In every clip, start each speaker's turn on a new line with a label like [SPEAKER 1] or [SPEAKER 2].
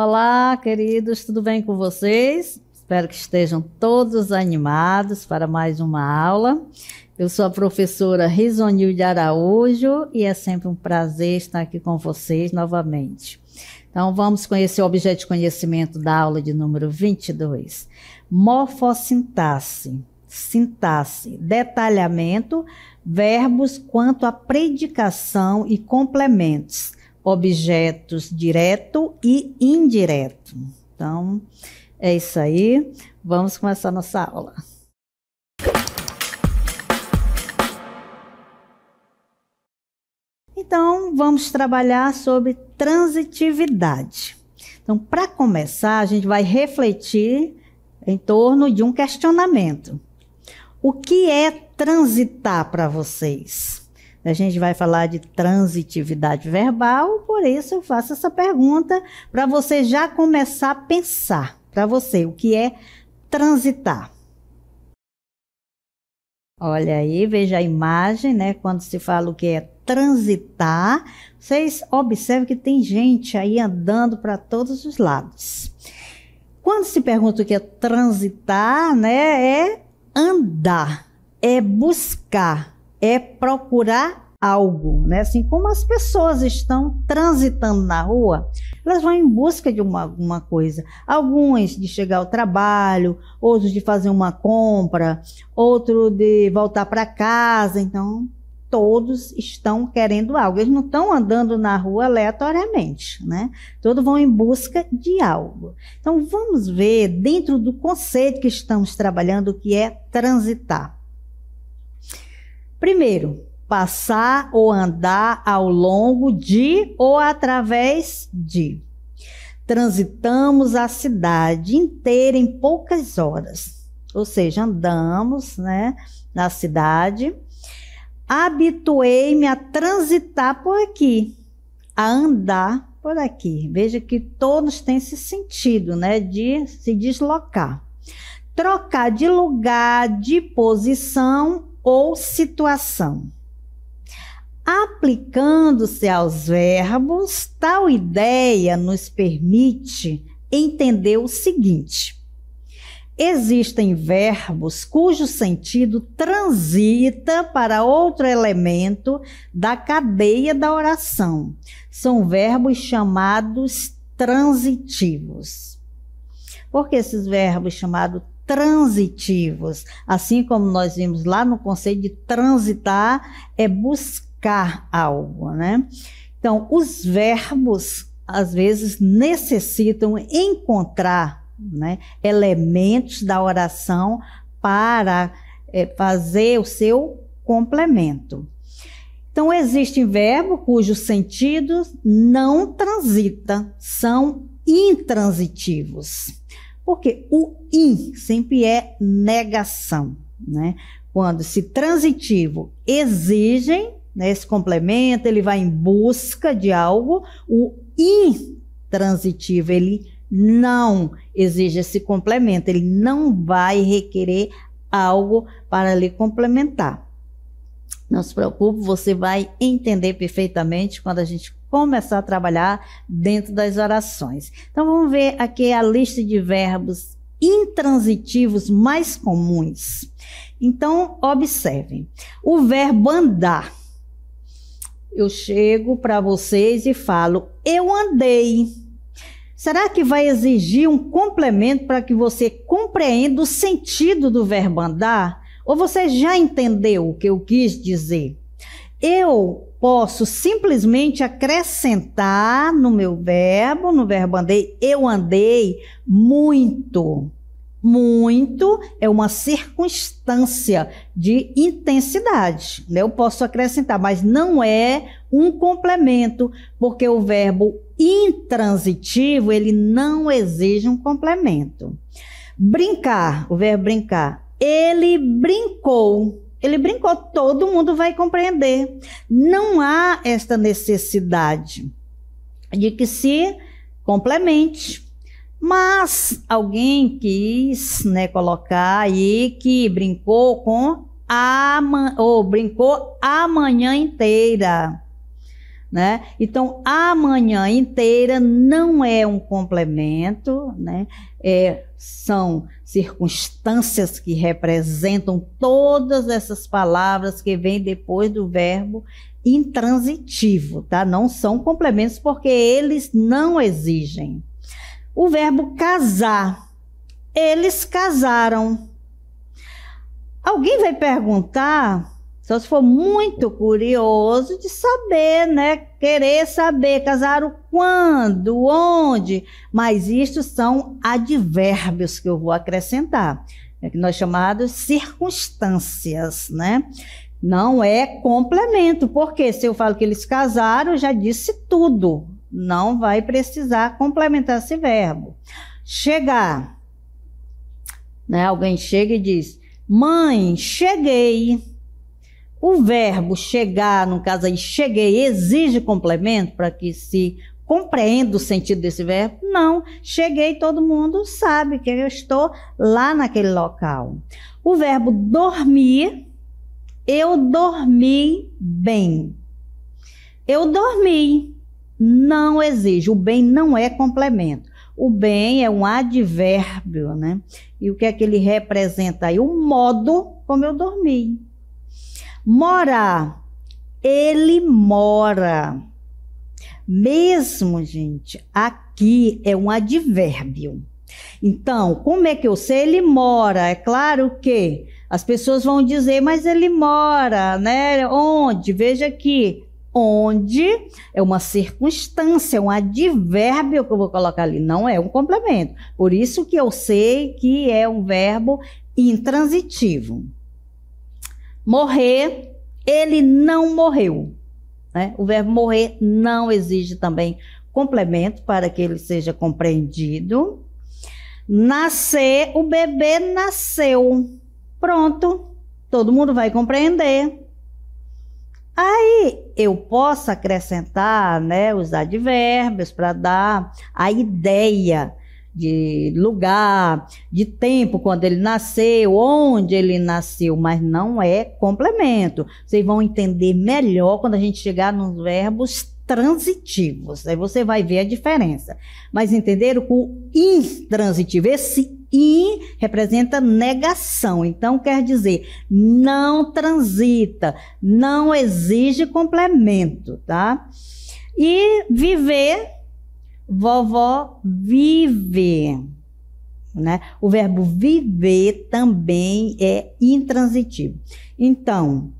[SPEAKER 1] Olá, queridos, tudo bem com vocês? Espero que estejam todos animados para mais uma aula. Eu sou a professora Risonilde Araújo e é sempre um prazer estar aqui com vocês novamente. Então, vamos conhecer o objeto de conhecimento da aula de número 22. Morfossintaxe, sintaxe, detalhamento, verbos quanto à predicação e complementos, objetos direto e indireto. Então, é isso aí. Vamos começar nossa aula. Então, vamos trabalhar sobre transitividade. Então, para começar, a gente vai refletir em torno de um questionamento. O que é transitar para vocês? A gente vai falar de transitividade verbal, por isso eu faço essa pergunta para você já começar a pensar para você o que é transitar. Olha aí, veja a imagem, né? Quando se fala o que é transitar, vocês observam que tem gente aí andando para todos os lados. Quando se pergunta o que é transitar, né? É andar, é buscar, é procurar algo, né? Assim como as pessoas estão transitando na rua, elas vão em busca de alguma coisa. Alguns de chegar ao trabalho, outros de fazer uma compra, outro de voltar para casa. Então, todos estão querendo algo. Eles não estão andando na rua aleatoriamente, né? Todos vão em busca de algo. Então, vamos ver dentro do conceito que estamos trabalhando o que é transitar. Primeiro, passar ou andar ao longo de ou através de. Transitamos a cidade inteira em poucas horas. Ou seja, andamos, né, na cidade. Habituei-me a transitar por aqui, a andar por aqui. Veja que todos têm esse sentido, né, de se deslocar. Trocar de lugar, de posição ou situação. Aplicando-se aos verbos, tal ideia nos permite entender o seguinte: existem verbos cujo sentido transita para outro elemento da cadeia da oração. São verbos chamados transitivos. Por que esses verbos chamados transitivos? Assim como nós vimos lá no conceito de transitar, é buscar algo, né? Então, os verbos, às vezes, necessitam encontrar, né, elementos da oração para fazer o seu complemento. Então, existem verbos cujo sentido não transita, são intransitivos. Porque o in sempre é negação, né? Quando se transitivo exigem, né, esse complemento, ele vai em busca de algo, o intransitivo, ele não exige esse complemento, ele não vai requerer algo para lhe complementar. Não se preocupe, você vai entender perfeitamente quando a gente começar a trabalhar dentro das orações. Então, vamos ver aqui a lista de verbos intransitivos mais comuns. Então, observem. O verbo andar. Eu chego para vocês e falo, eu andei. Será que vai exigir um complemento para que você compreenda o sentido do verbo andar? Ou você já entendeu o que eu quis dizer? Eu posso simplesmente acrescentar no meu verbo, no verbo andei, eu andei muito. Muito é uma circunstância de intensidade, né? Eu posso acrescentar, mas não é um complemento, porque o verbo intransitivo, ele não exige um complemento. Brincar, o verbo brincar, ele brincou. Ele brincou, todo mundo vai compreender. Não há esta necessidade de que se complemente. Mas alguém quis, né, colocar aí que brincou com brincou a manhã inteira. né? Então, a manhã inteira não é um complemento, né? São circunstâncias que representam todas essas palavras que vêm depois do verbo intransitivo, tá? Não são complementos porque eles não exigem. O verbo casar, eles casaram. Alguém vai perguntar, só se for muito curioso de saber, né? Querer saber, casaram quando, onde? Mas isto são advérbios que eu vou acrescentar, que nós chamamos circunstâncias, né? Não é complemento, porque se eu falo que eles casaram, eu já disse tudo. Não vai precisar complementar esse verbo. Chegar, né? Alguém chega e diz: mãe, cheguei. O verbo chegar, no caso aí, cheguei, exige complemento para que se compreenda o sentido desse verbo? Não. Cheguei, todo mundo sabe que eu estou lá naquele local. O verbo dormir, eu dormi bem. Eu dormi, não exige. O bem não é complemento. O bem é um advérbio, né? E o que é que ele representa aí? O modo como eu dormi. Morar, ele mora. Mesmo, gente, aqui é um advérbio. Então, como é que eu sei? Ele mora. É claro que as pessoas vão dizer, mas ele mora, né? Onde? Veja aqui. Onde é uma circunstância, um advérbio que eu vou colocar ali, não é um complemento. Por isso que eu sei que é um verbo intransitivo. Morrer, ele não morreu, né? O verbo morrer não exige também complemento para que ele seja compreendido. Nascer, o bebê nasceu. Pronto, todo mundo vai compreender. Aí eu posso acrescentar, né, os advérbios para dar a ideia de lugar, de tempo, quando ele nasceu, onde ele nasceu, mas não é complemento. Vocês vão entender melhor quando a gente chegar nos verbos transitivos, aí você vai ver a diferença. Mas entenderam? O intransitivo, esse in representa negação, então quer dizer, não transita, não exige complemento, tá? E viver, vovó vive, né? O verbo viver também é intransitivo. Então,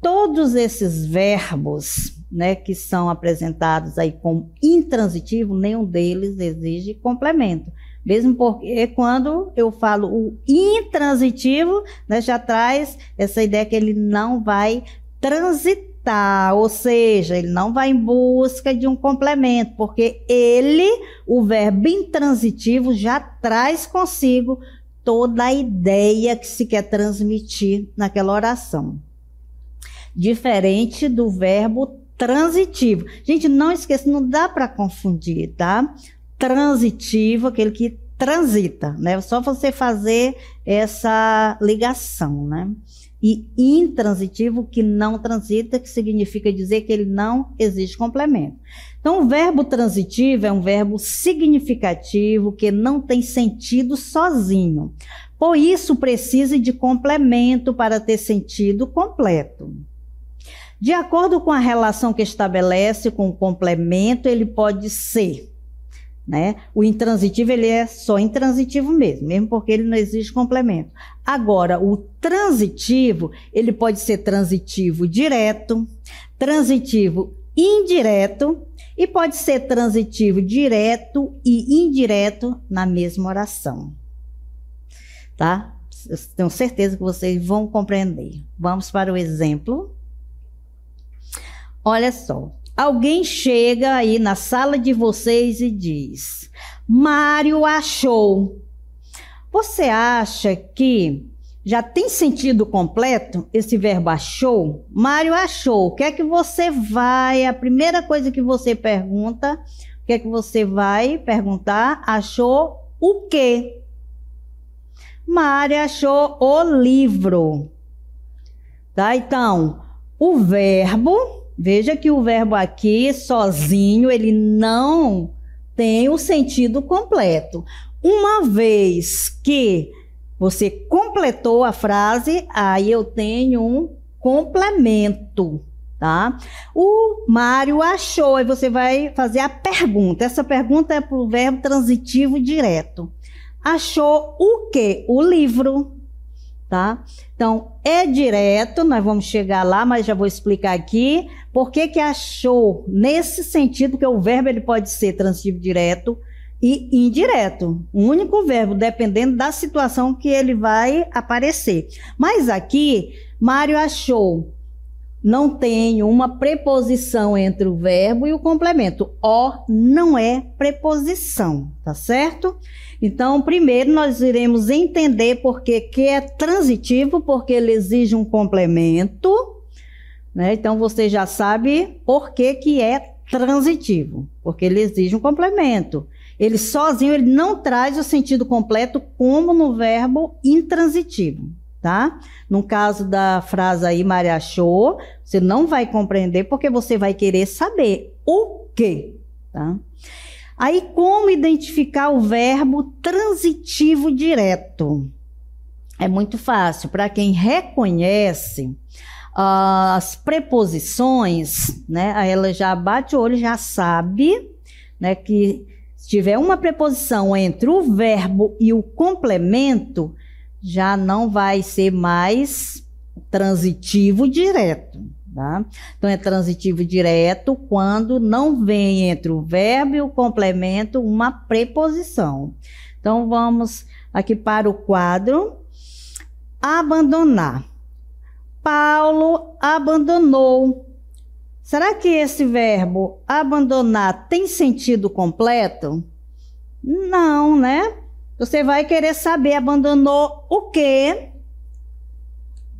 [SPEAKER 1] todos esses verbos, né, que são apresentados aí como intransitivo, nenhum deles exige complemento. Mesmo porque quando eu falo o intransitivo, né, já traz essa ideia que ele não vai transitar, ou seja, ele não vai em busca de um complemento, porque ele, o verbo intransitivo, já traz consigo toda a ideia que se quer transmitir naquela oração. Diferente do verbo transitivo. Gente, não esqueça, não dá para confundir, tá? Transitivo, aquele que transita, né? Só você fazer essa ligação, né? E intransitivo, que não transita, que significa dizer que ele não exige complemento. Então, o verbo transitivo é um verbo significativo que não tem sentido sozinho. Por isso, precisa de complemento para ter sentido completo. De acordo com a relação que estabelece com o complemento, ele pode ser, né? O intransitivo, ele é só intransitivo mesmo porque ele não exige complemento. Agora, o transitivo, ele pode ser transitivo direto, transitivo indireto e pode ser transitivo direto e indireto na mesma oração. Tá? Eu tenho certeza que vocês vão compreender. Vamos para o exemplo. Olha só, alguém chega aí na sala de vocês e diz: Mário achou. Você acha que já tem sentido completo esse verbo achou? Mário achou. O que é que você vai? A primeira coisa que você pergunta, o que é que você vai perguntar? Achou o quê? Mário achou o livro. Tá? Então, o verbo Veja que o verbo aqui, sozinho, ele não tem o sentido completo. Uma vez que você completou a frase, aí eu tenho um complemento, tá? O Mário achou, aí você vai fazer a pergunta. Essa pergunta é para o verbo transitivo direto. Achou o quê? O livro, tá? Então, é direto, nós vamos chegar lá, mas já vou explicar aqui por que que achou nesse sentido, que o verbo ele pode ser transitivo direto e indireto, um único verbo, dependendo da situação que ele vai aparecer. Mas aqui, Mário achou, não tem uma preposição entre o verbo e o complemento. O não é preposição, tá certo? Então, primeiro nós iremos entender por que é transitivo, porque ele exige um complemento, né? Então, você já sabe por que é transitivo, porque ele exige um complemento. Ele sozinho, ele não traz o sentido completo como no verbo intransitivo, tá? No caso da frase aí, Maria achou, você não vai compreender porque você vai querer saber o quê, tá? Aí, como identificar o verbo transitivo direto? É muito fácil. Para quem reconhece as preposições, né? Aí ela já bate o olho, já sabe, né, que se tiver uma preposição entre o verbo e o complemento, já não vai ser mais transitivo direto, tá? Então, é transitivo direto quando não vem entre o verbo e o complemento uma preposição. Então, vamos aqui para o quadro. Abandonar. Paulo abandonou. Será que esse verbo abandonar tem sentido completo? Não, né? Você vai querer saber, abandonou o quê?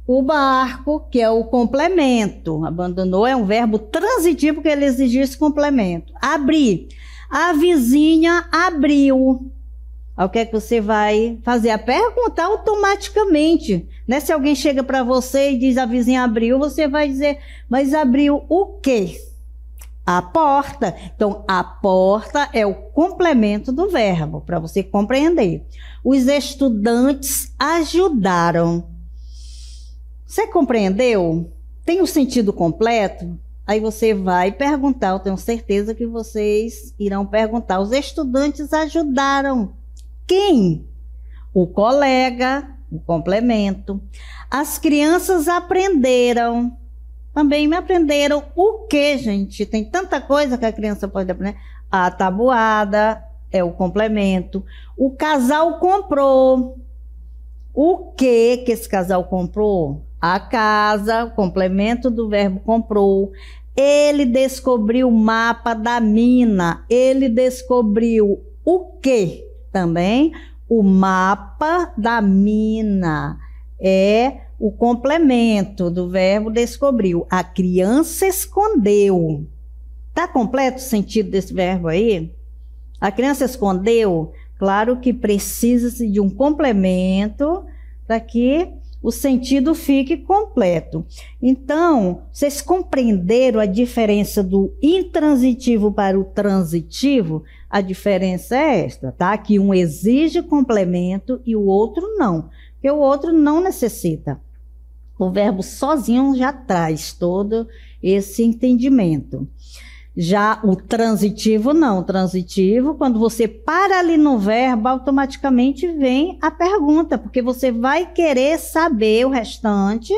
[SPEAKER 1] O barco, que é o complemento. Abandonou é um verbo transitivo que ele exigiu esse complemento. Abrir. A vizinha abriu. O que é que você vai fazer? A pergunta automaticamente, né? Se alguém chega para você e diz a vizinha abriu, você vai dizer, mas abriu o quê? A porta. Então, a porta é o complemento do verbo, para você compreender. Os estudantes ajudaram. Você compreendeu? Tem o sentido completo? Aí você vai perguntar, eu tenho certeza que vocês irão perguntar. Os estudantes ajudaram. Quem? O colega, o complemento. As crianças aprenderam. Também me aprenderam o quê, gente? Tem tanta coisa que a criança pode aprender. A tabuada é o complemento. O casal comprou. O que esse casal comprou? A casa, o complemento do verbo comprou. Ele descobriu o mapa da mina. Ele descobriu o quê? Também o mapa da mina é o complemento do verbo descobriu. A criança escondeu. Tá completo o sentido desse verbo aí? A criança escondeu? Claro que precisa-se de um complemento para que o sentido fique completo. Então, vocês compreenderam a diferença do intransitivo para o transitivo? A diferença é esta, tá? Que um exige complemento e o outro não. Porque o outro não necessita. O verbo sozinho já traz todo esse entendimento. Já o transitivo não. O transitivo, quando você para ali no verbo, automaticamente vem a pergunta, porque você vai querer saber o restante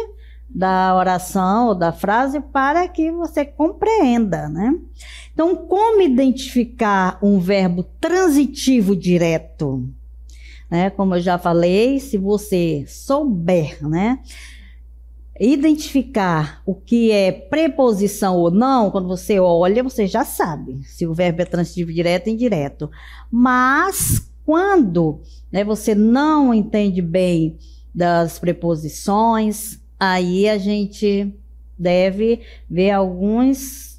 [SPEAKER 1] da oração ou da frase para que você compreenda, né? Então, como identificar um verbo transitivo direto? Né? Como eu já falei, se você souber, né, identificar o que é preposição ou não, quando você olha, você já sabe se o verbo é transitivo direto ou indireto. Mas, quando, né, você não entende bem das preposições, aí a gente deve ver algumas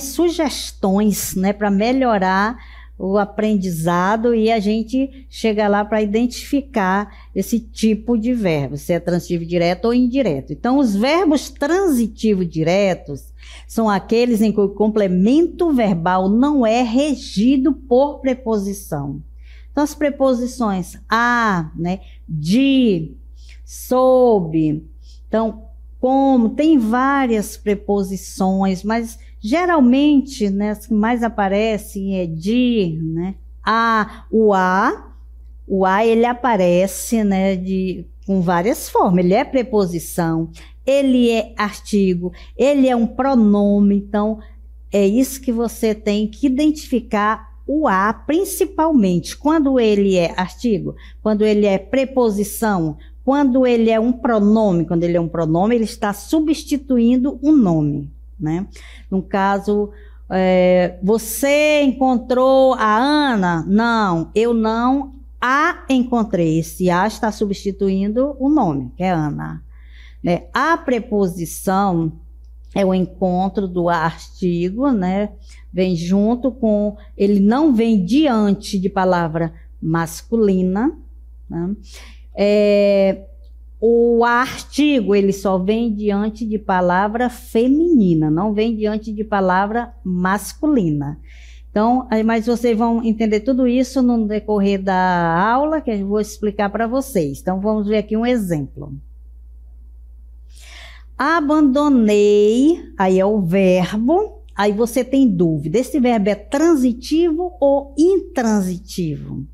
[SPEAKER 1] sugestões, né, para melhorar o aprendizado e a gente chega lá para identificar esse tipo de verbo, se é transitivo direto ou indireto. Então, os verbos transitivos diretos são aqueles em que o complemento verbal não é regido por preposição. Então, as preposições a, né, de, sob, então, como, tem várias preposições, mas geralmente, né, as que mais aparecem é de, né, a, o A ele aparece, né, com várias formas, ele é preposição, ele é artigo, ele é um pronome, então é isso que você tem que identificar o A principalmente, quando ele é artigo, quando ele é preposição, quando ele é um pronome, quando ele é um pronome, ele está substituindo um nome, né? No caso, você encontrou a Ana? Não, eu não a encontrei. Esse a está substituindo o nome, que é Ana, né? A preposição é o encontro do artigo, né? Vem junto com, ele não vem diante de palavra masculina, né? O artigo, ele só vem diante de palavra feminina, não vem diante de palavra masculina. Então, mas vocês vão entender tudo isso no decorrer da aula, que eu vou explicar para vocês. Então, vamos ver aqui um exemplo. Abandonei, aí é o verbo, aí você tem dúvida, esse verbo é transitivo ou intransitivo?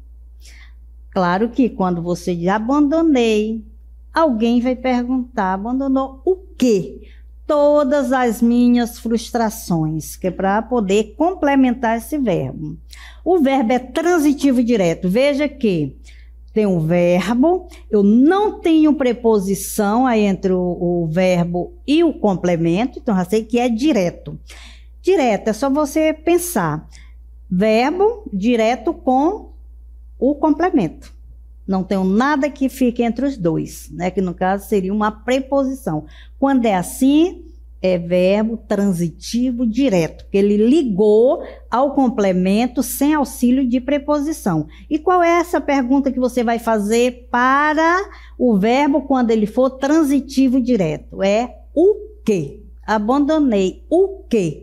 [SPEAKER 1] Claro que quando você diz abandonei, alguém vai perguntar, abandonou o quê? Todas as minhas frustrações, que é para poder complementar esse verbo. O verbo é transitivo direto, veja que tem um verbo, eu não tenho preposição aí entre o verbo e o complemento, então já sei que é direto. Direto é só você pensar, verbo direto com o complemento. Não tenho nada que fique entre os dois, né? Que no caso seria uma preposição. Quando é assim, é verbo transitivo direto, porque ele ligou ao complemento sem auxílio de preposição. E qual é essa pergunta que você vai fazer para o verbo quando ele for transitivo direto? É o quê? Abandonei o quê?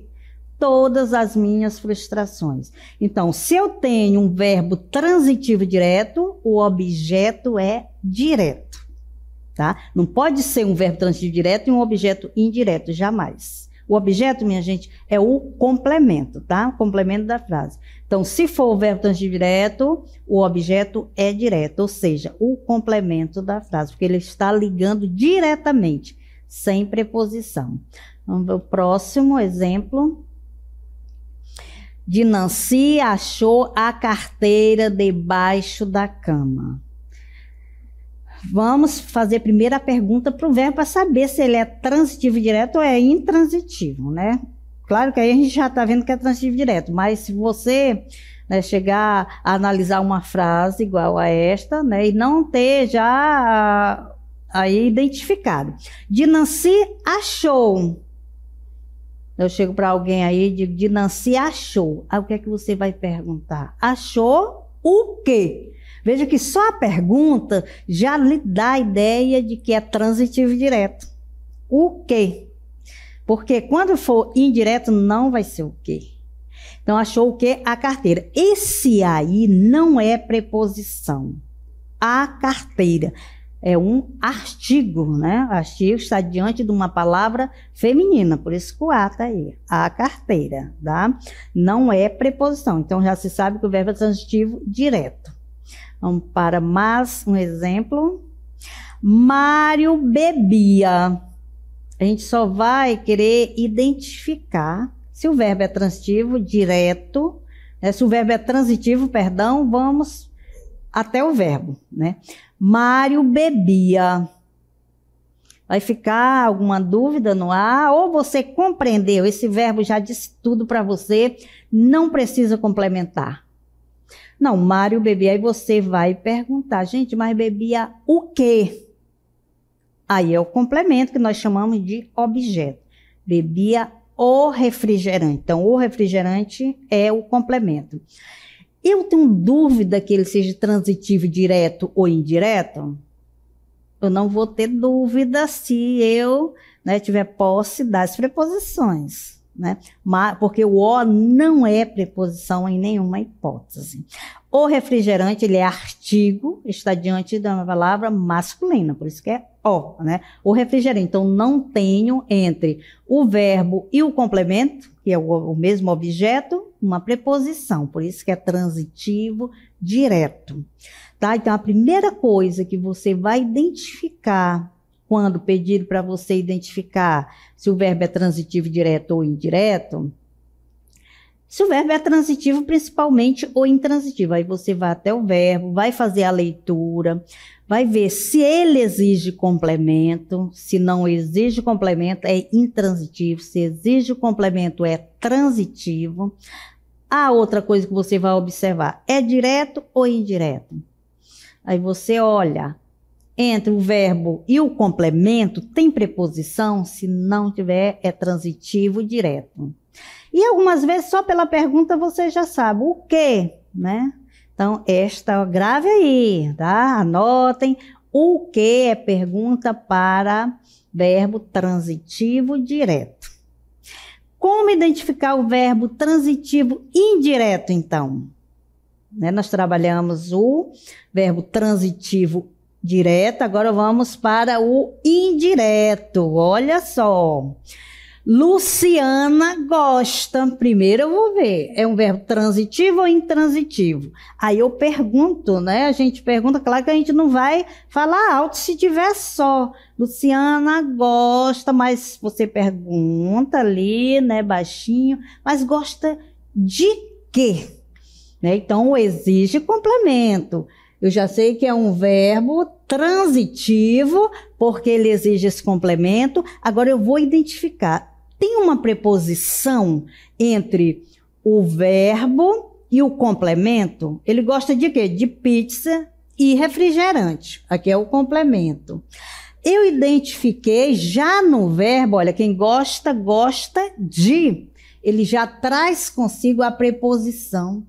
[SPEAKER 1] Todas as minhas frustrações. Então, se eu tenho um verbo transitivo direto, o objeto é direto, tá? Não pode ser um verbo transitivo direto e um objeto indireto, jamais. O objeto, minha gente, é o complemento, tá? O complemento da frase. Então, se for o verbo transitivo direto, o objeto é direto, ou seja, o complemento da frase, porque ele está ligando diretamente, sem preposição. Vamos ver o próximo exemplo. De Nancy achou a carteira debaixo da cama. Vamos fazer primeiro a pergunta para o verbo para saber se ele é transitivo direto ou é intransitivo, né? Claro que aí a gente já está vendo que é transitivo direto, mas se você, né, chegar a analisar uma frase igual a esta, né, e não ter já aí identificado. De Nancy achou. Eu chego para alguém aí e digo, de Nancy achou. Aí o que é que você vai perguntar? Achou o quê? Veja que só a pergunta já lhe dá a ideia de que é transitivo direto. O quê? Porque quando for indireto não vai ser o quê. Então achou o quê? A carteira. Esse aí não é preposição. A carteira. É um artigo, né? O artigo está diante de uma palavra feminina, por isso que o A está aí. A carteira, tá? Não é preposição. Então, já se sabe que o verbo é transitivo direto. Vamos para mais um exemplo. Mário bebia. A gente só vai querer identificar se o verbo é transitivo direto, né? Se o verbo é transitivo, perdão, vamos até o verbo, né? Mário bebia. Vai ficar alguma dúvida no ar? Ou você compreendeu? Esse verbo já disse tudo para você, não precisa complementar. Não, Mário bebia. Aí você vai perguntar, gente, mas bebia o quê? Aí é o complemento que nós chamamos de objeto. Bebia o refrigerante. Então, o refrigerante é o complemento. Eu tenho dúvida que ele seja transitivo direto ou indireto? Eu não vou ter dúvida se eu, né, tiver posse das preposições, né? Porque o O não é preposição em nenhuma hipótese. O refrigerante, ele é artigo, está diante de uma palavra masculina, por isso que é O, né? O refrigerante. Então, não tenho entre o verbo e o complemento, que é o mesmo objeto, uma preposição, por isso que é transitivo direto. Tá? Então, a primeira coisa que você vai identificar quando pedir para você identificar se o verbo é transitivo direto ou indireto, se o verbo é transitivo principalmente ou intransitivo, aí você vai até o verbo, vai fazer a leitura, vai ver se ele exige complemento, se não exige complemento é intransitivo, se exige complemento é transitivo. A outra coisa que você vai observar, é direto ou indireto? Aí você olha, entre o verbo e o complemento, tem preposição? Se não tiver, é transitivo direto. E algumas vezes, só pela pergunta, você já sabe o quê, né? Então, grave aí, tá? Anotem. O que é pergunta para verbo transitivo direto. Como identificar o verbo transitivo indireto, então? Né? Nós trabalhamos o verbo transitivo direto, agora vamos para o indireto. Olha só. Luciana gosta. Primeiro eu vou ver, é um verbo transitivo ou intransitivo? Aí eu pergunto, né? A gente pergunta, claro que a gente não vai falar alto se tiver só. Luciana gosta, mas você pergunta ali, né, baixinho, mas gosta de quê? Né? Então, exige complemento. Eu já sei que é um verbo transitivo, porque ele exige esse complemento. Agora eu vou identificar. Tem uma preposição entre o verbo e o complemento? Ele gosta de quê? De pizza e refrigerante. Aqui é o complemento. Eu identifiquei já no verbo, olha, quem gosta, gosta de. Ele já traz consigo a preposição.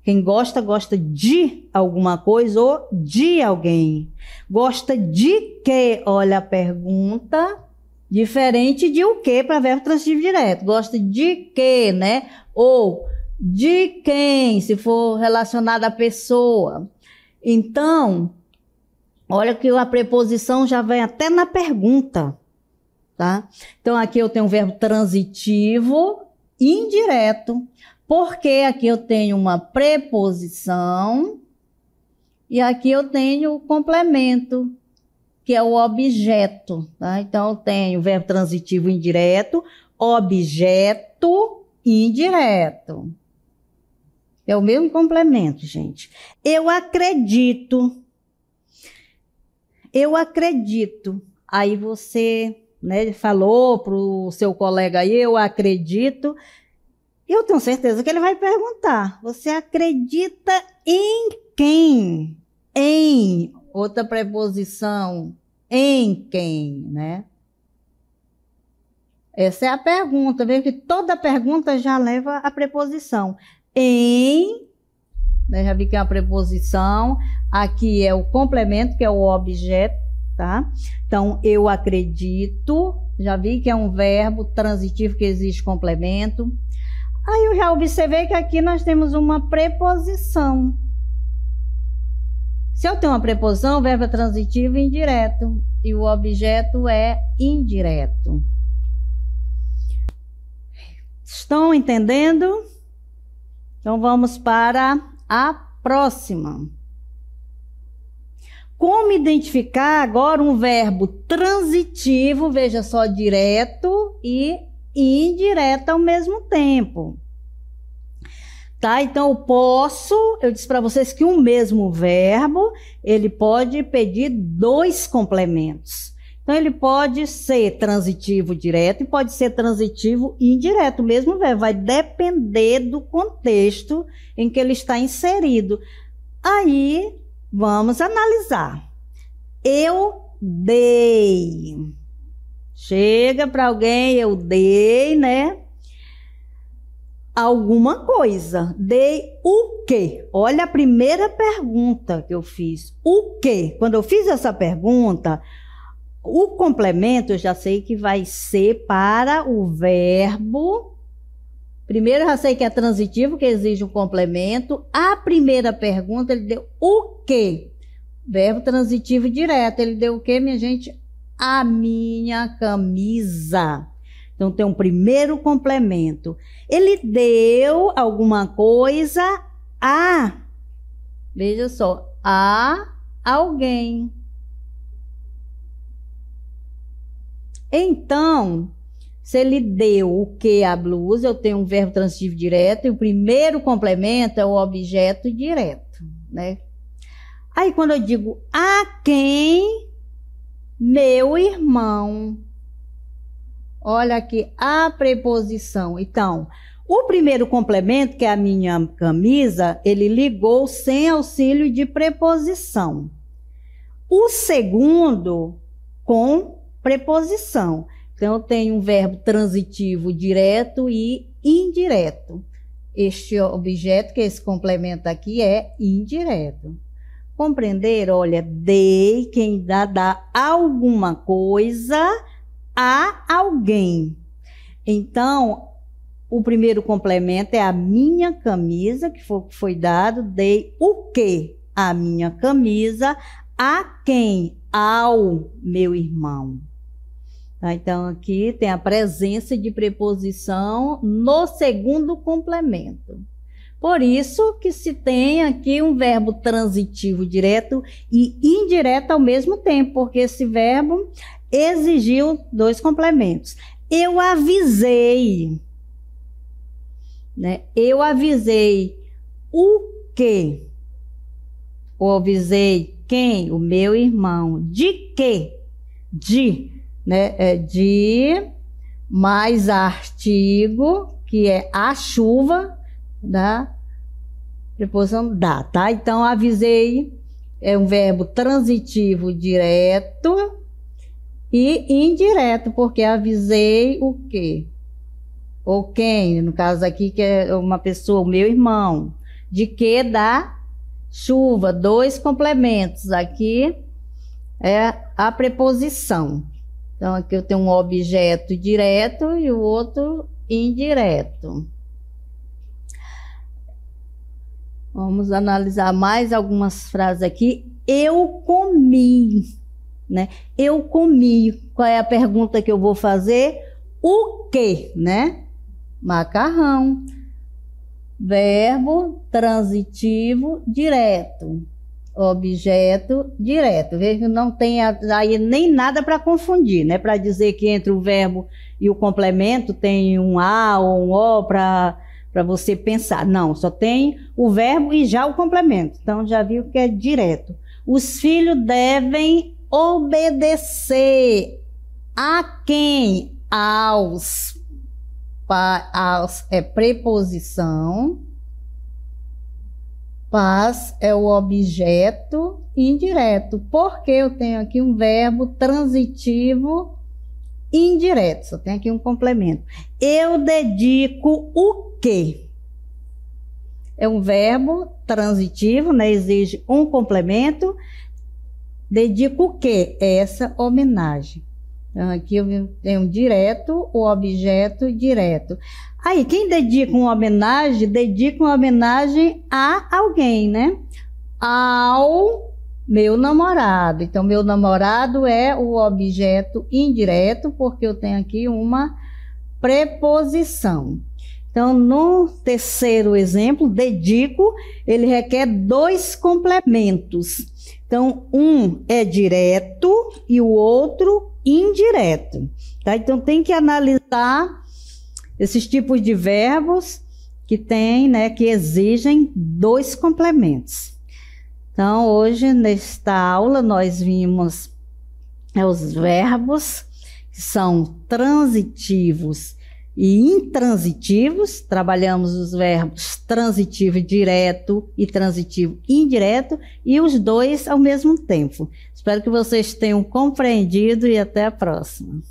[SPEAKER 1] Quem gosta, gosta de alguma coisa ou de alguém. Gosta de quê? Olha a pergunta, diferente de o quê para verbo transitivo direto. Gosta de quê, né? Ou de quem, se for relacionado à pessoa. Então, olha que a preposição já vem até na pergunta, tá? Então, aqui eu tenho um verbo transitivo indireto. Porque aqui eu tenho uma preposição e aqui eu tenho o complemento, que é o objeto, tá? Então, eu tenho o verbo transitivo indireto, objeto indireto. É o mesmo complemento, gente. Eu acredito. Eu acredito. Aí você, né, falou para o seu colega aí, eu acredito. Eu tenho certeza que ele vai perguntar, você acredita em quem? Em, outra preposição, em quem, né? Essa é a pergunta, veja que toda pergunta já leva a preposição. Em, né, já vi que é uma preposição, aqui é o complemento, que é o objeto, tá? Então, eu acredito, já vi que é um verbo transitivo que exige complemento. Aí eu já observei que aqui nós temos uma preposição. Se eu tenho uma preposição, o verbo é transitivo e indireto. E o objeto é indireto. Estão entendendo? Então vamos para a próxima. Como identificar agora um verbo transitivo, veja só, direto e indireto ao mesmo tempo. Tá? Então, eu disse para vocês que um mesmo verbo, ele pode pedir dois complementos. Então, ele pode ser transitivo direto e pode ser transitivo indireto. O mesmo verbo vai depender do contexto em que ele está inserido. Aí, vamos analisar. Eu dei. Chega para alguém, eu dei, né? alguma coisa. Dei o quê? Olha a primeira pergunta que eu fiz. O quê? Quando eu fiz essa pergunta, o complemento eu já sei que vai ser para o verbo. Primeiro eu já sei que é transitivo, que exige um complemento. A primeira pergunta ele deu o quê? Verbo transitivo direto. Ele deu o quê, minha gente? A minha camisa. Então tem um primeiro complemento. Ele deu alguma coisa a, veja só, a alguém. Então, se ele deu o que a blusa, eu tenho um verbo transitivo direto e o primeiro complemento é o objeto direto, né? Aí quando eu digo a quem? Meu irmão. Olha aqui a preposição. Então, o primeiro complemento, que é a minha camisa, ele ligou sem auxílio de preposição. O segundo, com preposição. Então, eu tenho um verbo transitivo direto e indireto. Este objeto, que é esse complemento aqui, é indireto. Compreender? Olha, dei, quem dá alguma coisa a alguém. Então, o primeiro complemento é a minha camisa, que foi dado. Dei o quê? A minha camisa. A quem? Ao meu irmão. Tá? Então, aqui tem a presença de preposição no segundo complemento. Por isso que se tem aqui um verbo transitivo direto e indireto ao mesmo tempo, porque esse verbo exigiu dois complementos. Eu avisei, né? Eu avisei o quê? Eu avisei quem? O meu irmão. De quê? De, né? De mais artigo, que é a chuva, da preposição da, tá? Então, avisei é um verbo transitivo direto e indireto, porque avisei o quê? Ou quem, no caso aqui, que é uma pessoa, o meu irmão. De que? Da chuva. Dois complementos. Aqui é a preposição. Então, aqui eu tenho um objeto direto e o outro indireto. Vamos analisar mais algumas frases aqui. Eu comi, né? Eu comi. Qual é a pergunta que eu vou fazer? O quê, né? Macarrão. Verbo transitivo direto. Objeto direto. Veja que não tem aí nem nada para confundir, né? Para dizer que entre o verbo e o complemento tem um A ou um O para você pensar. Não, só tem o verbo e já o complemento. Então, já viu que é direto. Os filhos devem obedecer. A quem? Aos. Aos é preposição. Paz é o objeto indireto. Porque eu tenho aqui um verbo transitivo indireto. Só tem aqui um complemento. Eu dedico o quê? É um verbo transitivo, né? Exige um complemento. Dedico o quê? Essa homenagem. Então, aqui eu tenho direto, o objeto direto. Aí, quem dedica uma homenagem a alguém, né? Ao meu namorado. Então, meu namorado é o objeto indireto, porque eu tenho aqui uma preposição. Então, no terceiro exemplo, dedico, ele requer dois complementos. Então, um é direto e o outro indireto. Tá? Então, tem que analisar esses tipos de verbos que tem, né, que exigem dois complementos. Então, hoje, nesta aula, nós vimos os verbos que são transitivos e intransitivos. Trabalhamos os verbos transitivo direto e transitivo indireto e os dois ao mesmo tempo. Espero que vocês tenham compreendido e até a próxima.